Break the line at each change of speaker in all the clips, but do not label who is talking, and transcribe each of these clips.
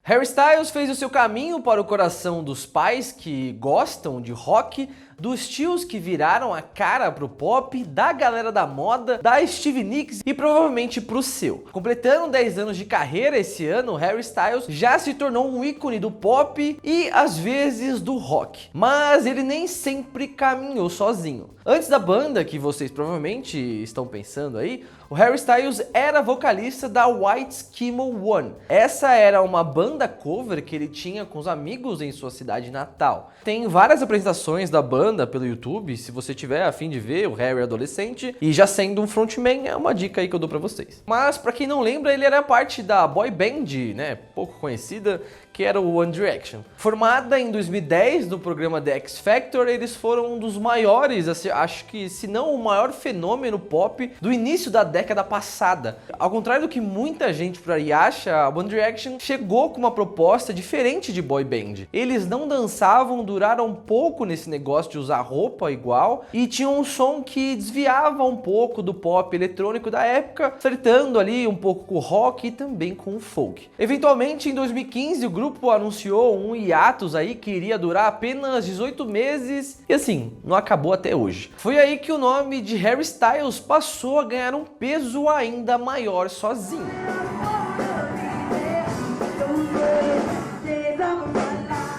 Harry Styles fez o seu caminho para o coração dos pais que gostam de rock, dos tios que viraram a cara pro pop, da galera da moda, da Stevie Nicks e provavelmente pro seu. Completando 10 anos de carreira esse ano, Harry Styles já se tornou um ícone do pop e às vezes do rock. Mas ele nem sempre caminhou sozinho. Antes da banda, que vocês provavelmente estão pensando aí, o Harry Styles era vocalista da White Schimo One. Essa era uma banda cover que ele tinha com os amigos em sua cidade natal. Tem várias apresentações da banda pelo YouTube, se você tiver a fim de ver o Harry adolescente e já sendo um frontman, é uma dica aí que eu dou pra vocês. Mas pra quem não lembra, ele era parte da boy band, né, pouco conhecida, que era o One Direction. Formada em 2010 no programa The X Factor, eles foram um dos maiores, assim, acho que se não o maior fenômeno pop do início da década passada. Ao contrário do que muita gente por aí acha, a One Direction chegou com uma proposta diferente de boy band. Eles não dançavam, duraram um pouco nesse negócio de usar roupa igual e tinham um som que desviava um pouco do pop eletrônico da época, flertando ali um pouco com o rock e também com o folk. Eventualmente, em 2015, o grupo anunciou um hiatus aí que iria durar apenas 18 meses e assim, não acabou até hoje. Foi aí que o nome de Harry Styles passou a ganhar um peso ainda maior sozinho.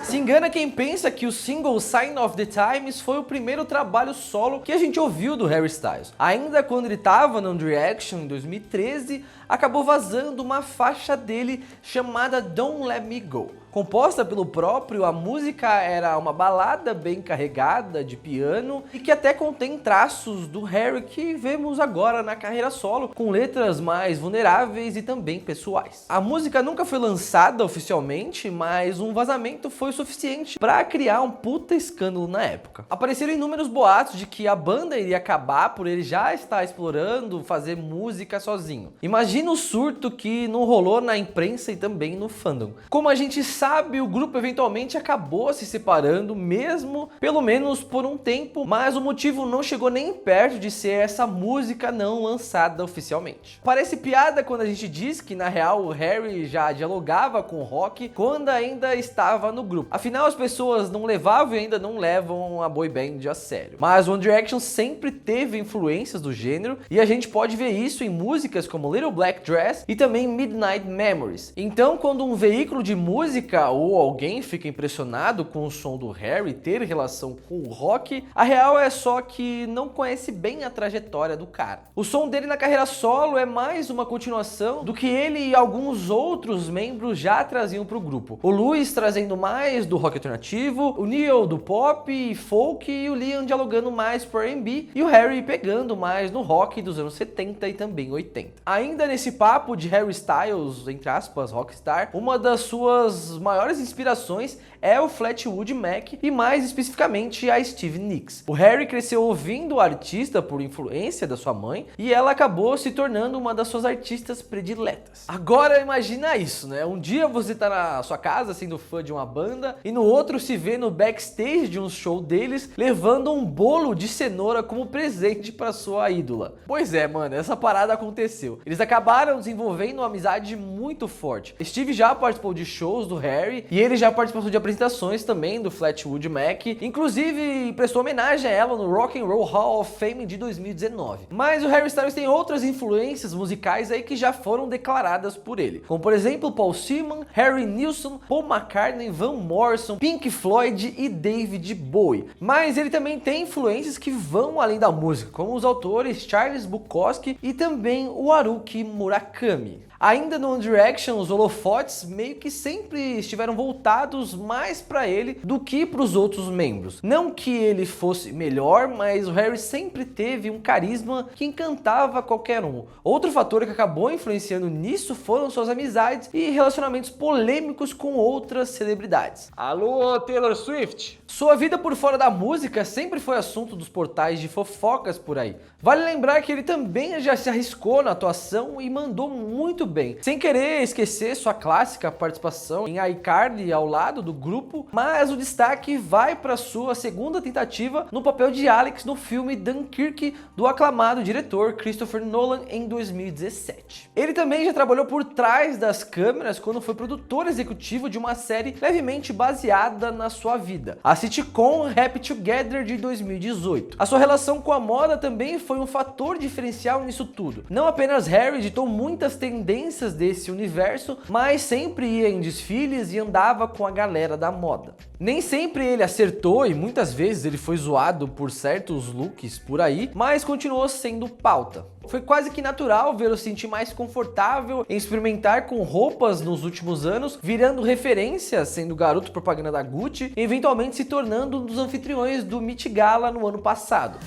Se engana quem pensa que o single Sign of the Times foi o primeiro trabalho solo que a gente ouviu do Harry Styles. Ainda quando ele estava no One Direction em 2013, acabou vazando uma faixa dele chamada Don't Let Me Go. Composta pelo próprio, a música era uma balada bem carregada de piano e que até contém traços do Harry que vemos agora na carreira solo, com letras mais vulneráveis e também pessoais. A música nunca foi lançada oficialmente, mas um vazamento foi suficiente para criar um puta escândalo na época. Apareceram inúmeros boatos de que a banda iria acabar por ele já estar explorando fazer música sozinho. Imagina o surto que não rolou na imprensa e também no fandom. Como a gente sabe, o grupo eventualmente acabou se separando mesmo, pelo menos por um tempo, mas o motivo não chegou nem perto de ser essa música não lançada oficialmente. Parece piada quando a gente diz que na real o Harry já dialogava com o rock quando ainda estava no grupo. Afinal, as pessoas não levavam e ainda não levam a boy band a sério. Mas One Direction sempre teve influências do gênero e a gente pode ver isso em músicas como Little Black Dress e também Midnight Memories. Então, quando um veículo de música ou alguém fica impressionado com o som do Harry ter relação com o rock, a real é só que não conhece bem a trajetória do cara. O som dele na carreira solo é mais uma continuação do que ele e alguns outros membros já traziam pro grupo. O Louis trazendo mais do rock alternativo, o Neil do pop e folk e o Liam dialogando mais pro R&B e o Harry pegando mais no rock dos anos 70 e também 80. Ainda nesse papo de Harry Styles, entre aspas, rockstar, uma das suas maiores inspirações é o Fleetwood Mac e mais especificamente a Stevie Nicks. O Harry cresceu ouvindo o artista por influência da sua mãe e ela acabou se tornando uma das suas artistas prediletas. Agora imagina isso, né? Um dia você tá na sua casa sendo fã de uma banda e no outro se vê no backstage de um show deles levando um bolo de cenoura como presente para sua ídola. Pois é, mano, essa parada aconteceu. Eles acabaram desenvolvendo uma amizade muito forte. Steve já participou de shows do Harry e ele já participou de apresentações também do Fleetwood Mac, inclusive prestou homenagem a ela no Rock and Roll Hall of Fame de 2019. Mas o Harry Styles tem outras influências musicais aí que já foram declaradas por ele, como por exemplo Paul Simon, Harry Nilsson, Paul McCartney, Van Morrison, Pink Floyd e David Bowie. Mas ele também tem influências que vão além da música, como os autores Charles Bukowski e também o Haruki Murakami. Ainda no One Direction, os holofotes meio que sempre estiveram voltados mais para ele do que para os outros membros. Não que ele fosse melhor, mas o Harry sempre teve um carisma que encantava qualquer um. Outro fator que acabou influenciando nisso foram suas amizades e relacionamentos polêmicos com outras celebridades.
Alô, Taylor Swift?
Sua vida por fora da música sempre foi assunto dos portais de fofocas por aí. Vale lembrar que ele também já se arriscou na atuação e mandou muito bem. Sem querer esquecer sua clássica participação em iCarly ao lado do grupo, mas o destaque vai para sua segunda tentativa no papel de Alex no filme Dunkirk do aclamado diretor Christopher Nolan em 2017. Ele também já trabalhou por trás das câmeras quando foi produtor executivo de uma série levemente baseada na sua vida, a sitcom Happy Together de 2018. A sua relação com a moda também foi um fator diferencial nisso tudo. Não apenas Harry ditou muitas tendências desse universo, mas sempre ia em desfiles e andava com a galera da moda. Nem sempre ele acertou e muitas vezes ele foi zoado por certos looks por aí, mas continuou sendo pauta. Foi quase que natural ver-o sentir mais confortável em experimentar com roupas nos últimos anos, virando referência, sendo garoto propaganda da Gucci e eventualmente se tornando um dos anfitriões do Met Gala no ano passado.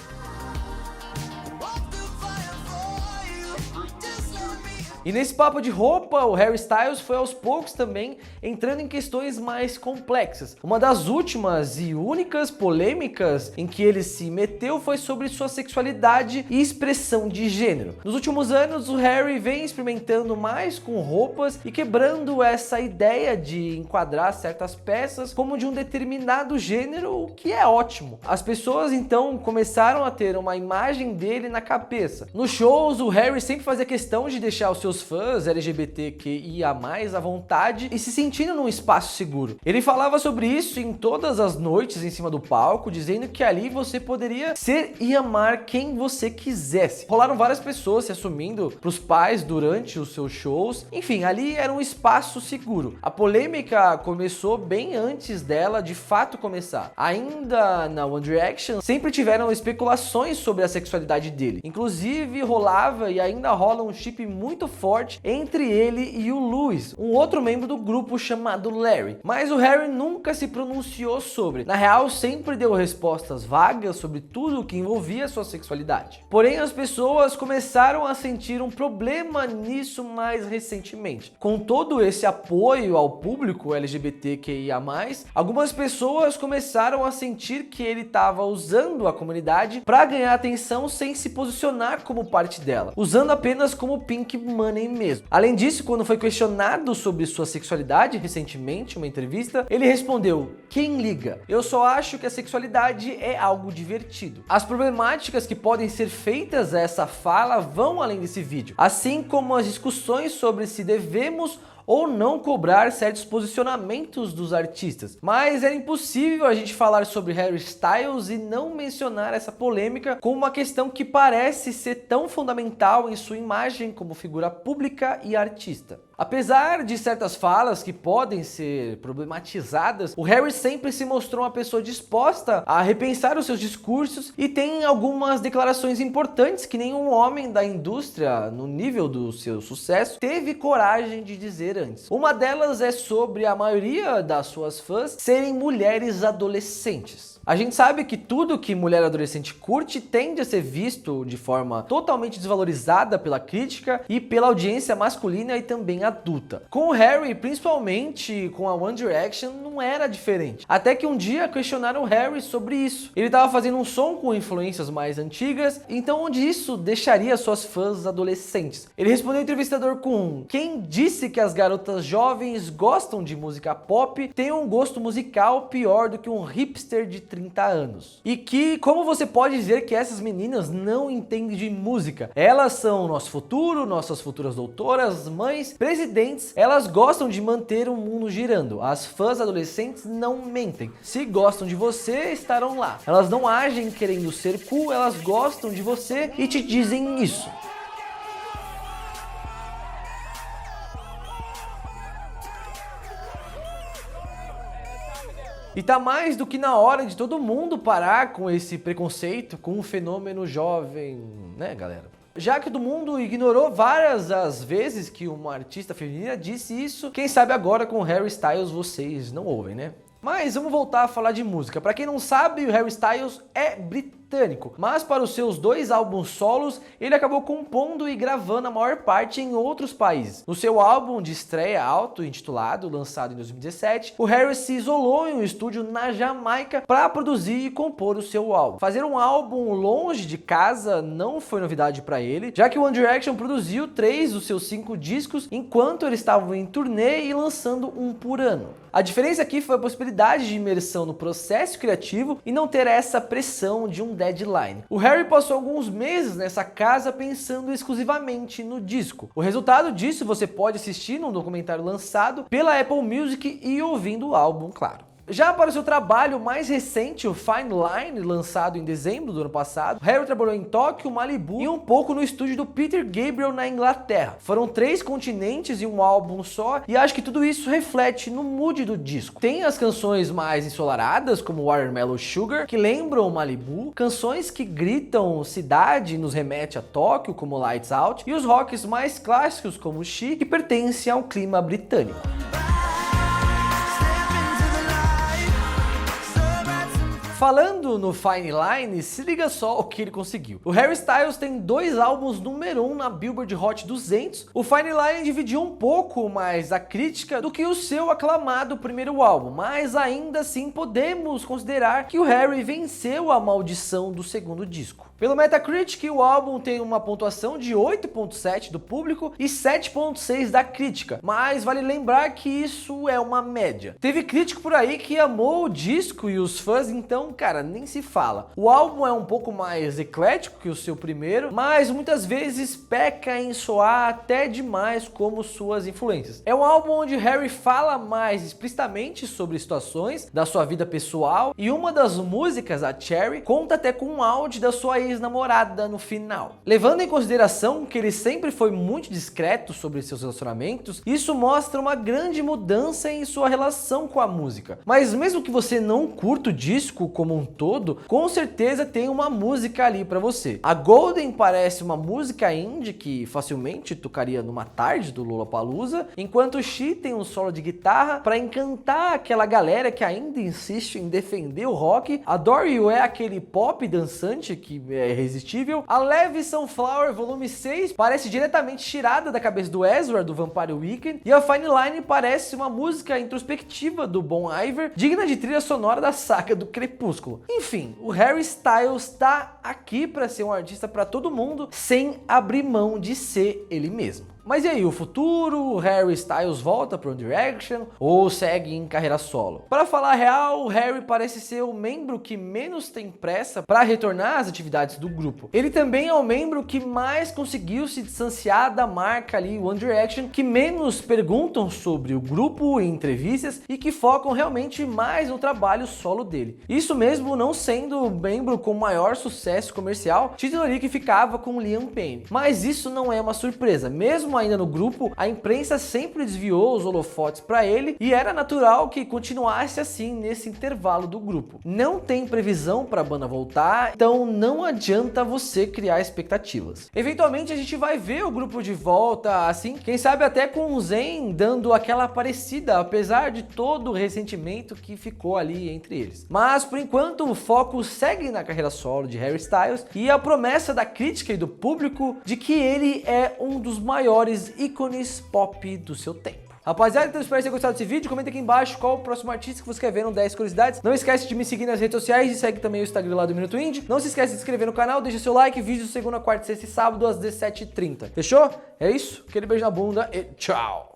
E nesse papo de roupa, o Harry Styles foi aos poucos também entrando em questões mais complexas. Uma das últimas e únicas polêmicas em que ele se meteu foi sobre sua sexualidade e expressão de gênero. Nos últimos anos, o Harry vem experimentando mais com roupas e quebrando essa ideia de enquadrar certas peças como de um determinado gênero, o que é ótimo. As pessoas então começaram a ter uma imagem dele na cabeça. Nos shows, o Harry sempre fazia questão de deixar os seus fãs LGBTQIA+ à vontade e se sentindo num espaço seguro. Ele falava sobre isso em todas as noites em cima do palco, dizendo que ali você poderia ser e amar quem você quisesse. Rolaram várias pessoas se assumindo pros pais durante os seus shows. Enfim, ali era um espaço seguro. A polêmica começou bem antes dela de fato começar. Ainda na One Direction, sempre tiveram especulações sobre a sexualidade dele. Inclusive, rolava e ainda rola um chip muito forte entre ele e o Louis, um outro membro do grupo chamado Larry. Mas o Harry nunca se pronunciou sobre. Na real, sempre deu respostas vagas sobre tudo o que envolvia sua sexualidade. Porém, as pessoas começaram a sentir um problema nisso mais recentemente. Com todo esse apoio ao público LGBTQIA+, algumas pessoas começaram a sentir que ele estava usando a comunidade para ganhar atenção sem se posicionar como parte dela, usando apenas como pink money mesmo. Além disso, quando foi questionado sobre sua sexualidade recentemente em uma entrevista, ele respondeu: "Quem liga? Eu só acho que a sexualidade é algo divertido." As problemáticas que podem ser feitas a essa fala vão além desse vídeo, assim como as discussões sobre se devemos ou não cobrar certos posicionamentos dos artistas. Mas era impossível a gente falar sobre Harry Styles e não mencionar essa polêmica como uma questão que parece ser tão fundamental em sua imagem como figura pública e artista. Apesar de certas falas que podem ser problematizadas, o Harry sempre se mostrou uma pessoa disposta a repensar os seus discursos e tem algumas declarações importantes que nenhum homem da indústria, no nível do seu sucesso, teve coragem de dizer antes. Uma delas é sobre a maioria das suas fãs serem mulheres adolescentes. A gente sabe que tudo que mulher adolescente curte tende a ser visto de forma totalmente desvalorizada pela crítica e pela audiência masculina e também adulta. Com o Harry, principalmente com a One Direction, não era diferente. Até que um dia questionaram o Harry sobre isso. Ele estava fazendo um som com influências mais antigas, então onde isso deixaria suas fãs adolescentes? Ele respondeu ao entrevistador com: "Quem disse que as garotas jovens gostam de música pop tem um gosto musical pior do que um hipster de 30 anos. E que, como você pode dizer que essas meninas não entendem de música? Elas são nosso futuro, nossas futuras doutoras, mães, presidentes. Elas gostam de manter o mundo girando. As fãs adolescentes não mentem. Se gostam de você, estarão lá. Elas não agem querendo ser cool, elas gostam de você e te dizem isso." E tá mais do que na hora de todo mundo parar com esse preconceito com o fenômeno jovem, né, galera? Já que todo mundo ignorou várias as vezes que uma artista feminina disse isso, quem sabe agora com o Harry Styles vocês não ouvem, né? Mas vamos voltar a falar de música. Pra quem não sabe, o Harry Styles é britânico. britânico, mas para os seus 2 álbuns solos, ele acabou compondo e gravando a maior parte em outros países. No seu álbum de estreia auto-intitulado, lançado em 2017, o Harry se isolou em um estúdio na Jamaica para produzir e compor o seu álbum. Fazer um álbum longe de casa não foi novidade para ele, já que o One Direction produziu 3 dos seus 5 discos enquanto eles estavam em turnê e lançando um por ano. A diferença aqui foi a possibilidade de imersão no processo criativo e não ter essa pressão de um deadline. O Harry passou alguns meses nessa casa pensando exclusivamente no disco. O resultado disso você pode assistir num documentário lançado pela Apple Music e ouvindo o álbum, claro. Já para o seu trabalho mais recente, o Fine Line, lançado em dezembro do ano passado, Harry trabalhou em Tóquio, Malibu e um pouco no estúdio do Peter Gabriel na Inglaterra. Foram 3 continentes e um álbum só, e acho que tudo isso reflete no mood do disco. Tem as canções mais ensolaradas, como Watermelon Sugar, que lembram Malibu, canções que gritam cidade e nos remete a Tóquio, como Lights Out, e os rocks mais clássicos, como She, que pertencem ao clima britânico. Falando no Fine Line, se liga só o que ele conseguiu. O Harry Styles tem 2 álbuns número 1 na Billboard Hot 200. O Fine Line dividiu um pouco mais a crítica do que o seu aclamado primeiro álbum, mas ainda assim podemos considerar que o Harry venceu a maldição do segundo disco. Pelo Metacritic, o álbum tem uma pontuação de 8.7 do público e 7.6 da crítica, mas vale lembrar que isso é uma média. Teve crítico por aí que amou o disco e os fãs, então, cara, nem se fala. O álbum é um pouco mais eclético que o seu primeiro, mas muitas vezes peca em soar até demais como suas influências. É um álbum onde Harry fala mais explicitamente sobre situações da sua vida pessoal e uma das músicas, a Cherry, conta até com um áudio da sua ex-namorada no final. Levando em consideração que ele sempre foi muito discreto sobre seus relacionamentos, isso mostra uma grande mudança em sua relação com a música. Mas mesmo que você não curta o disco como um todo, com certeza tem uma música ali para você. A Golden parece uma música indie que facilmente tocaria numa tarde do Lollapalooza, enquanto She tem um solo de guitarra para encantar aquela galera que ainda insiste em defender o rock. Adore You é aquele pop dançante que é irresistível. A Leve Sunflower Volume 6 parece diretamente tirada da cabeça do Ezra do Vampire Weekend, e a Fine Line parece uma música introspectiva do Bon Iver, digna de trilha sonora da saga do Crepúsculo. Enfim, o Harry Styles tá aqui para ser um artista para todo mundo, sem abrir mão de ser ele mesmo. Mas e aí, o futuro? O Harry Styles volta para One Direction ou segue em carreira solo? Para falar a real, o Harry parece ser o membro que menos tem pressa para retornar às atividades do grupo. Ele também é o membro que mais conseguiu se distanciar da marca ali One Direction, que menos perguntam sobre o grupo em entrevistas e que focam realmente mais no trabalho solo dele. Isso mesmo não sendo o membro com maior sucesso comercial, título ali que ficava com Liam Payne. Mas isso não é uma surpresa, mesmo ainda no grupo, a imprensa sempre desviou os holofotes para ele e era natural que continuasse assim nesse intervalo do grupo. Não tem previsão para a banda voltar, então não adianta você criar expectativas. Eventualmente a gente vai ver o grupo de volta, assim, quem sabe até com o Zayn dando aquela parecida, apesar de todo o ressentimento que ficou ali entre eles. Mas por enquanto o foco segue na carreira solo de Harry Styles e a promessa da crítica e do público de que ele é um dos maiores ícones pop do seu tempo. Rapaziada, então espero que tenham gostado desse vídeo. Comenta aqui embaixo qual o próximo artista que você quer ver no 10 curiosidades. Não esquece de me seguir nas redes sociais e segue também o Instagram lá do Minuto Indie. Não se esquece de se inscrever no canal, deixa seu like, vídeos segunda, quarta, sexta e sábado às 17h30. Fechou? É isso? Aquele beijo na bunda e tchau!